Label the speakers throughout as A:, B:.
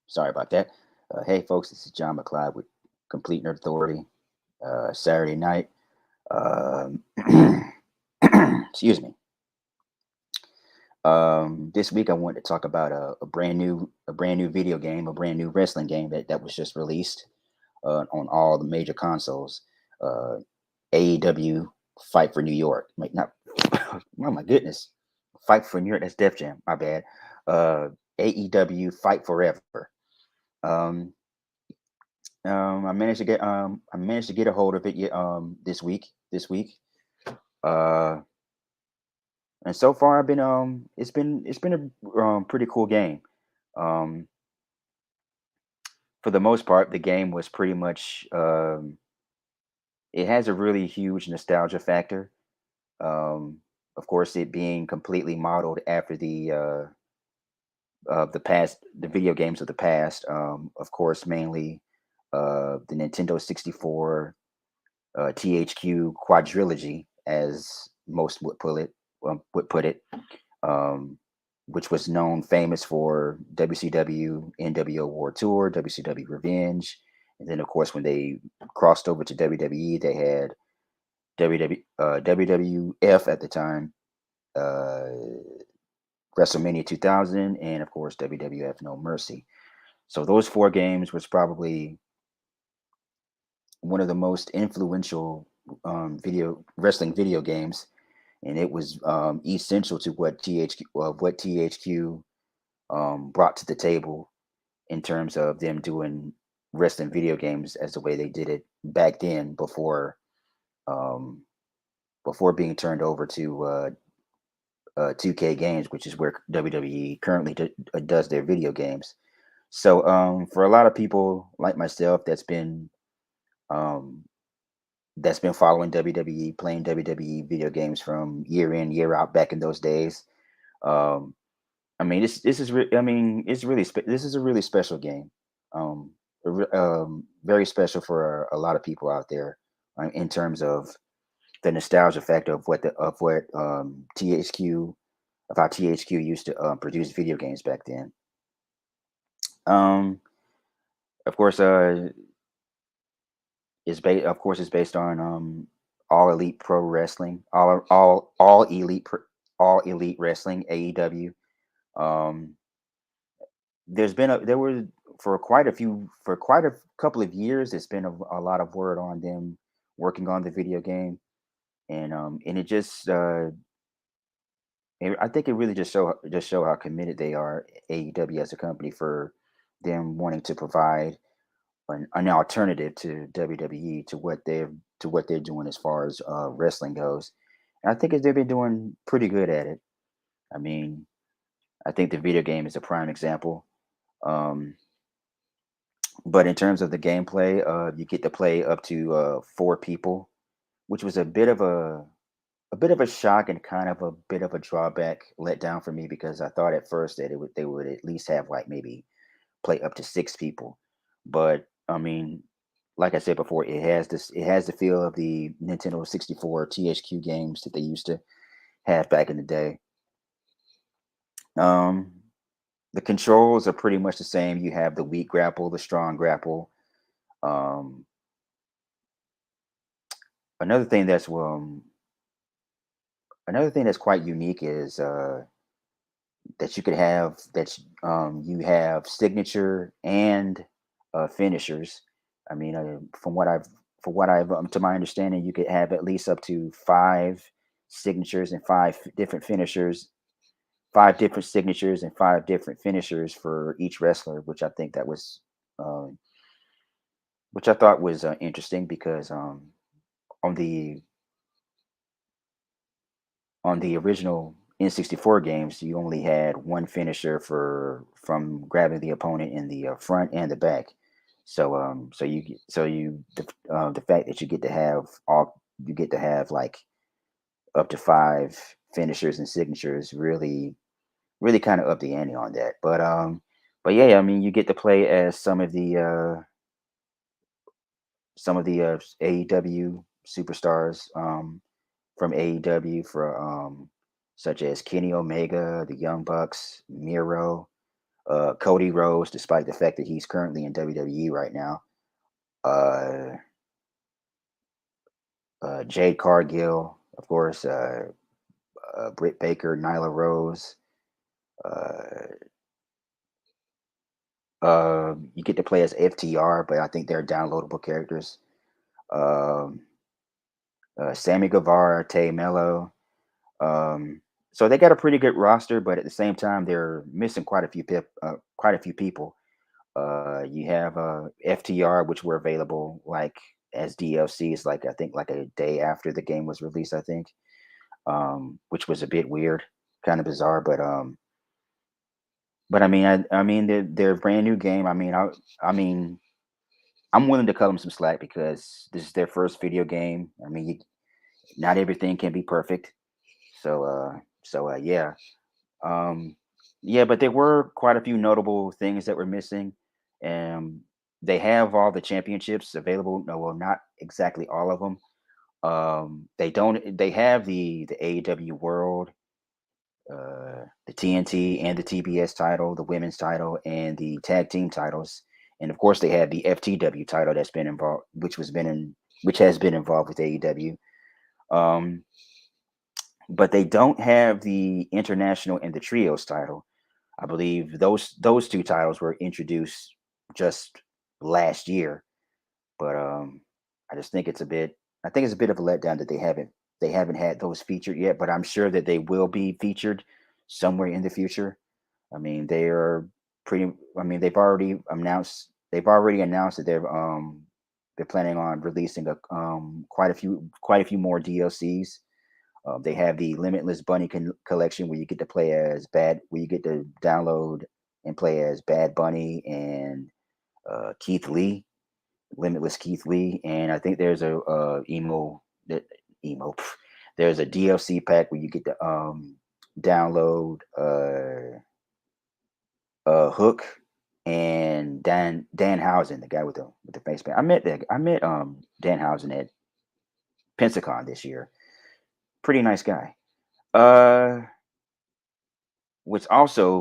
A: Sorry about that. Hey, folks, this is John McLeod with Complete Nerd Authority. Saturday night. Um, excuse me. This week I wanted to talk about a brand new video game, a brand new wrestling game that was just released on all the major consoles. Uh, AEW Fight for New York. Like not. Oh my goodness. Fight for New York. That's Def Jam. My bad. Uh, AEW Fight Forever. Um, I managed to get a hold of it this week. Uh and so far I've been it's been a pretty cool game. Um for the most part the game was pretty much it has a really huge nostalgia factor. Um of course it being completely modeled after the past, the video games of the past, of course mainly the Nintendo 64 THQ quadrilogy, as most would put it, um, which was known famous for WCW NWO War Tour, WCW Revenge, and then of course when they crossed over to WWE, they had WWF at the time, uh, WrestleMania 2000, and of course WWF No Mercy. So those four games was probably one of the most influential video wrestling video games, and it was essential to what THQ brought to the table in terms of them doing wrestling video games as the way they did it back then, um, before being turned over to 2K Games, which is where WWE currently does their video games. So for a lot of people like myself um, that's been following WWE, playing WWE video games from year in, year out back in those days. Um, I mean, I mean, this is a really special game. Very special for a lot of people out there, in terms of the nostalgia factor of THQ, of how THQ used to produce video games back then. Um, of course, it's based on All Elite Pro Wrestling, All Elite Wrestling (AEW). Um, there were for quite a couple of years. There's been a lot of word on them working on the video game, and I think it really just show how committed they are, AEW as a company, for them wanting to provide an alternative to WWE, to what they're doing as far as wrestling goes. And I think they've been doing pretty good at it. I mean, I think the video game is a prime example. Um, but in terms of the gameplay, you get to play up to four people, which was a bit of a shock and kind of a bit of a drawback, letdown for me, because I thought at first that they would at least have like maybe play up to six people. But I mean, like I said before, it has the feel of the Nintendo 64 THQ games that they used to have back in the day. Um, the controls are pretty much the same. You have the weak grapple, the strong grapple. Um, another thing that's another thing that's quite unique is that you have signature and finishers. I mean, from what I've to my understanding, you could have at least up to five signatures and five different signatures and five different finishers for each wrestler, um, which I thought was interesting, because on the on the original N64 games, you only had one finisher for from grabbing the opponent in the front and the back. The fact that you get to have like up to five finishers and signatures really kind of up the ante on that. But yeah, I mean, you get to play as some of the AEW superstars, from AEW, such as Kenny Omega, the Young Bucks, Miro. Cody Rhodes, despite the fact that he's currently in WWE right now. Uh, Jade Cargill, of course. Britt Baker, Nyla Rose. Uh, you get to play as FTR, but I think they're downloadable characters. Um, Sammy Guevara, Tay Mello. Um, so they got a pretty good roster, but at the same time, they're missing quite a few people. You have FTR, which were available like as DLCs, like I think like a day after the game was released. I think, which was a bit weird, kind of bizarre, but I mean, I mean, they're a brand new game. I mean, I'm willing to cut them some slack because this is their first video game. I mean, not everything can be perfect. Yeah, um, yeah, but there were quite a few notable things that were missing. And they have all the championships available. No, well, not exactly all of them. They don't. They have the AEW World, the TNT and the TBS title, the women's title, and the tag team titles. And of course, they have the FTW title that's been involved, which has been involved with AEW. Um, but they don't have the international and the trios title. I believe those two titles were introduced just last year, but I just think it's a bit. I think it's a bit of a letdown that they haven't had those featured yet. But I'm sure that they will be featured somewhere in the future. I mean, they are pretty. I mean, they've already announced that they're planning on releasing quite a few more DLCs. They have the Limitless Bunny collection where you get to where you get to download and play as Bad Bunny and Keith Lee, Limitless Keith Lee, and I think there's a that emo. There's a DLC pack where you get to download Hook and Danhausen, the guy with the face paint. I met Danhausen at Pensacon this year. Pretty nice guy. Uh, which also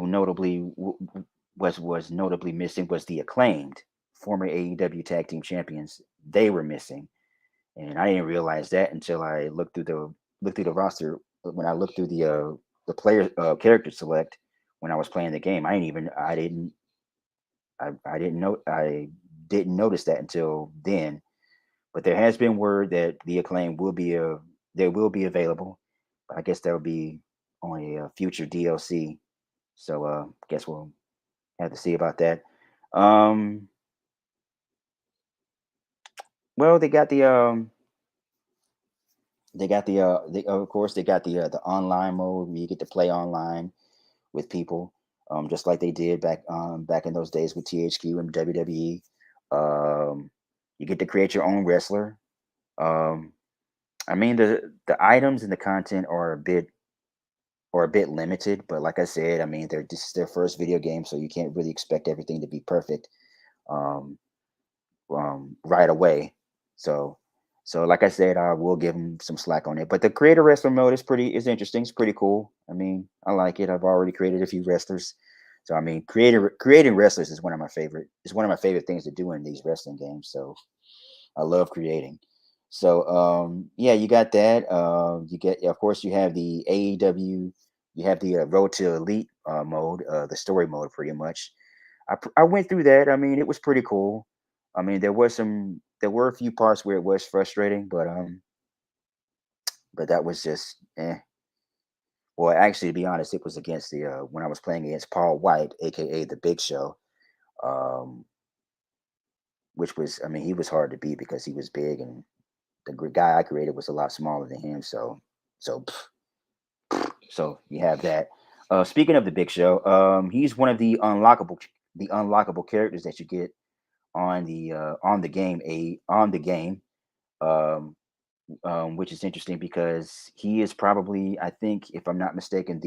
A: was notably missing was the Acclaimed, former AEW Tag Team Champions. They were missing, and I didn't realize that until I looked through the roster. When I looked through the player character select when I was playing the game, I didn't notice that until then. But there has been word that the Acclaim will be available. But I guess that will be on a future DLC. So guess we'll have to see about that. Um, well, of course they got the online mode where you get to play online with people, just like they did back in those days with THQ and WWE. Um, you get to create your own wrestler. Um, I mean the items and the content are a bit limited, but like I said, I mean this is their first video game, so you can't really expect everything to be perfect. Um, right away. So, like I said, I will give them some slack on it. But the creator wrestler mode is interesting. It's pretty cool. I mean, I like it. I've already created a few wrestlers. So I mean, creating wrestlers is one of my favorite things to do in these wrestling games. So I love creating. So yeah, you got that. You get of course you have the AEW, you have the Road to Elite mode, the story mode, pretty much. I went through that. I mean, it was pretty cool. I mean, there were a few parts where it was frustrating, but that was just Well, actually, to be honest, it was against the when I was playing against Paul White, aka the Big Show, um, which was I mean he was hard to beat because he was big and guy I created was a lot smaller than him. So so you have that. Speaking of the Big Show, he's one of the unlockable characters that you get on the game a on the game, um, which is interesting because he is probably, I think, if I'm not mistaken,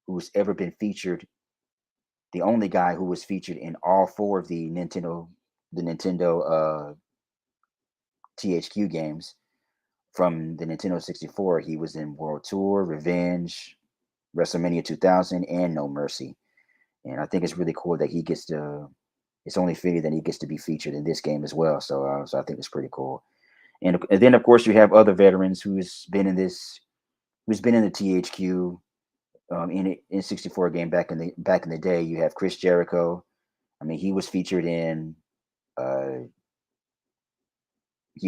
A: who's ever been featured, the only guy who was featured in all four of the Nintendo THQ games from the Nintendo 64. He was in World Tour, Revenge, WrestleMania 2000, and No Mercy. and I think it's really cool that he gets to. It's only fitting that he gets to be featured in this game as well. So I think it's pretty cool. And then of course you have other veterans who's been in the THQ in 64 game back in the day. You have Chris Jericho. I mean, uh, he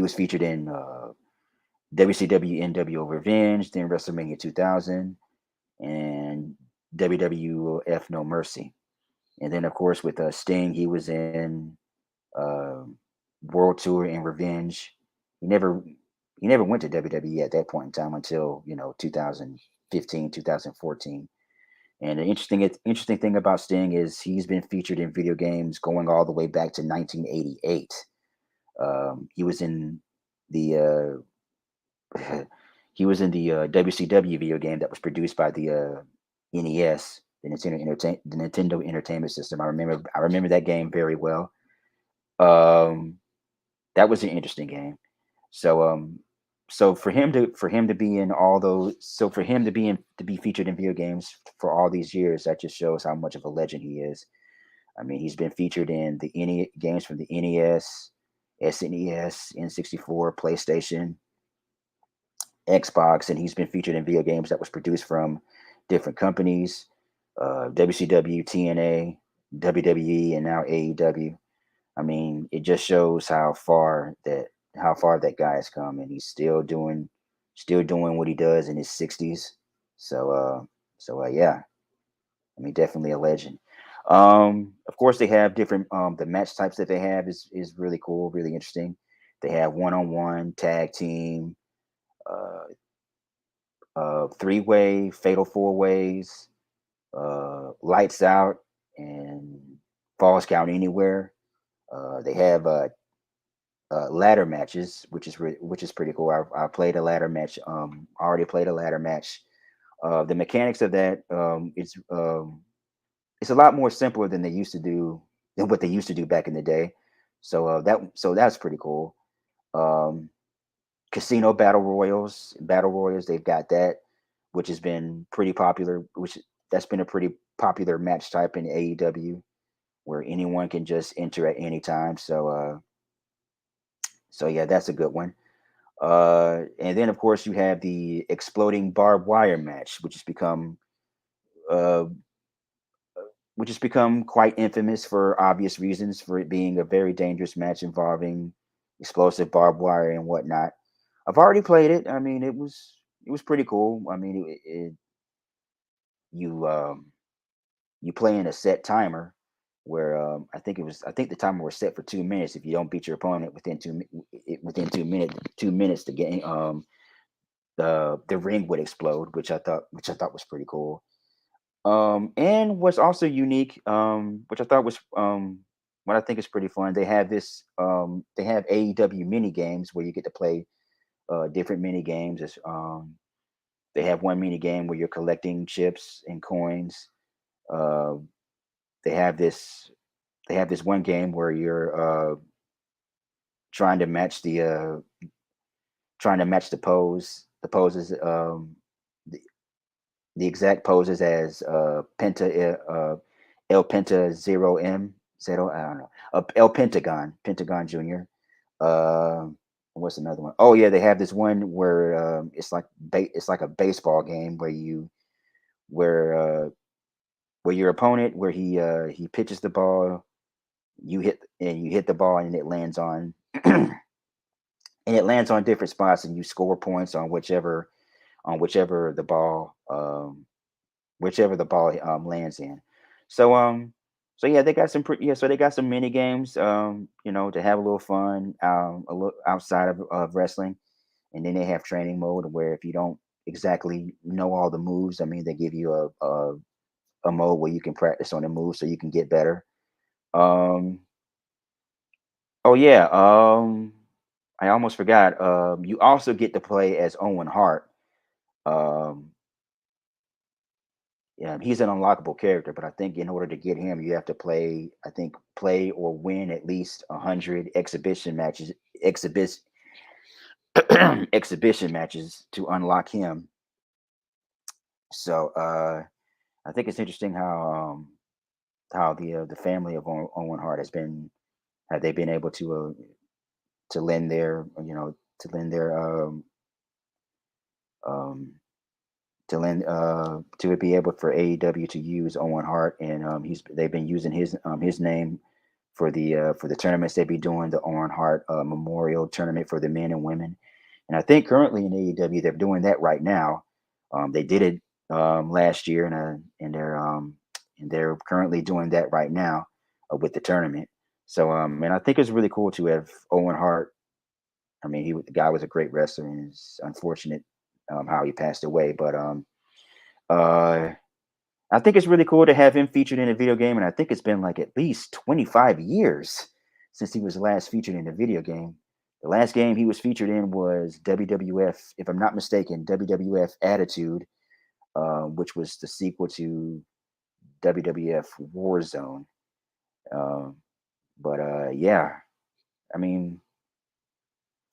A: was featured in WCW NWO Revenge, then WrestleMania 2000, and WWF No Mercy. And then, of course, with Sting, he was in uh, World Tour and Revenge. He never he never went to WWE at that point in time until 2015, 2014. And the interesting thing about Sting is he's been featured in video games going all the way back to 1988. He was in the he was in the WCW video game that was produced by the NES, the Nintendo Entertainment System. I remember that game very well. Um, that was an interesting game. So so for him to be in all those so for him to be featured in video games for all these years, that just shows how much of a legend he is. I mean, he's been featured in the games from the NES, SNES, N64, PlayStation, Xbox, and he's been featured in video games that was produced from different companies, WCW, TNA, WWE, and now AEW. I mean, it just shows how far that guy has come, and he's still doing what he does in his 60s. So yeah, I mean, definitely a legend. Of course, they have different the match types that they have is really cool, really interesting. They have one on one, tag team, uh, three way, fatal four ways, lights out, and falls count anywhere. They have ladder matches, which is pretty cool. I played a ladder match. Already played a ladder match. The mechanics of that it's a lot more simpler than what they used to do back in the day. So that's pretty cool. Um, Casino battle royals, they've got that, which has been pretty popular. That's been a pretty popular match type in AEW, where anyone can just enter at any time. So yeah, that's a good one. And then of course you have the exploding barbed wire match, uh, which has become quite infamous for obvious reasons, for it being a very dangerous match involving explosive barbed wire and whatnot. I've already played it. I mean, it was pretty cool. I mean, you you play in a set timer where I think the timer was set for 2 minutes. If you don't beat your opponent within 2 minutes, the game the ring would explode, which I thought was pretty cool. And what's also unique, which I thought was what I think is pretty fun. They have AEW mini games where you get to play different mini games. They have one mini game where you're collecting chips and coins. Uh, they have this they have this one game where you're trying to match the the poses, the, the exact poses as El Penta Zero M Zero. I don't know. El Pentagon Junior. Uh, what's another one? Oh yeah, they have this one where it's like a baseball game where uh, where your opponent where he pitches the ball, you hit the ball and it lands on and it lands on different spots, and you score points on whichever the ball lands in. So yeah, they got so they got some mini games to have a little fun a little outside of wrestling. And then they have training mode where if you don't exactly know all the moves, I mean, they give you a mode where you can practice on the moves so you can get better. Um oh yeah, I almost forgot. You also get to play as Owen Hart. Um Yeah, he's an unlockable character, but I think in order to get him, you have to play or win at least 100 exhibition matches to unlock him. So I think it's interesting how how the family of Owen Hart has been, have they been able to lend their, to lend their um to be able for AEW to use Owen Hart, and they've been using his name for the tournaments they be doing, the Owen Hart Memorial Tournament for the men and women. And I think currently in AEW they're doing that right now. They did it last year, and they're currently doing that right now with the tournament. So and I think it's really cool to have Owen Hart. I mean, the guy was a great wrestler, and it's unfortunate how he passed away. But uh, I think it's really cool to have him featured in a video game, and I think it's been like at least 25 years since he was last featured in a video game. The last game he was featured in was WWF, if I'm not mistaken, WWF Attitude, which was the sequel to WWF Warzone. Um, but yeah, I mean,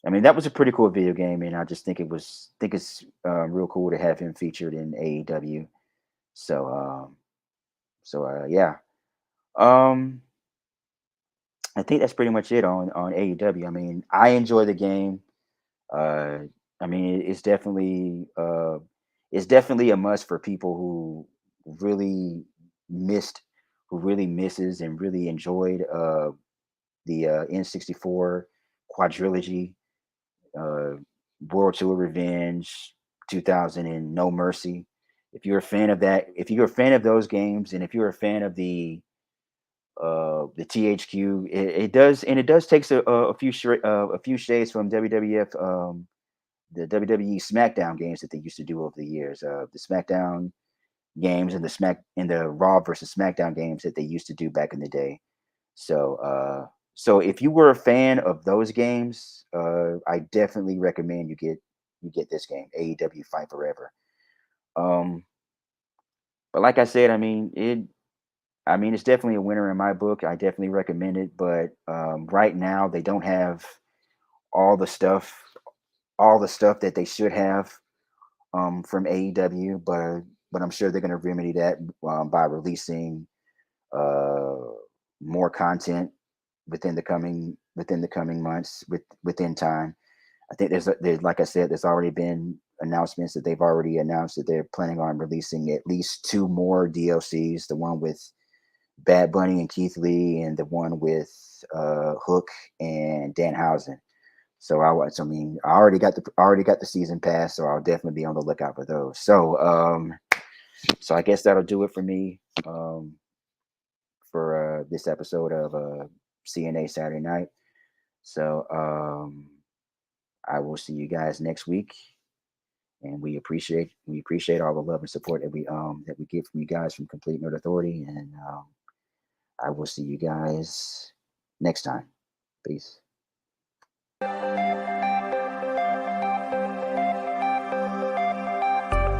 A: that was a pretty cool video game, and I just think it's real cool to have him featured in AEW. So yeah. Um, I think that's pretty much it on AEW. I mean, I enjoy the game. Uh, I mean, it's definitely a must for people who really missed, who really misses and really enjoyed the N64 quadrilogy, uh, World Tour Revenge, 2000, and No Mercy. If you're a fan of that, if you're a fan of those games, and if you're a fan of the THQ. It does takes a few shades from WWF, the WWE SmackDown games that they used to do over the years. The SmackDown games and the Raw versus SmackDown games that they used to do back in the day. So so if you were a fan of those games, I definitely recommend you get this game, AEW Fight Forever. Um, but like I said, I mean, it's definitely a winner in my book. I definitely recommend it, but right now they don't have all the stuff, all the stuff that they should have from AEW. But I'm sure they're going to remedy that by releasing uh, more content within the coming months, within time. I think there's like I said, there's already been announcements that they've already announced that they're planning on releasing at least two more DLCs. The one with Bad Bunny and Keith Lee, and the one with Hook and Danhausen. So I already got the season pass, so I'll definitely be on the lookout for those. So I guess that'll do it for me for this episode of CNA Saturday Night. So I will see you guys next week, and we appreciate all the love and support that we get from you guys from Complete Nerd Authority, and I will see you guys next time. Peace.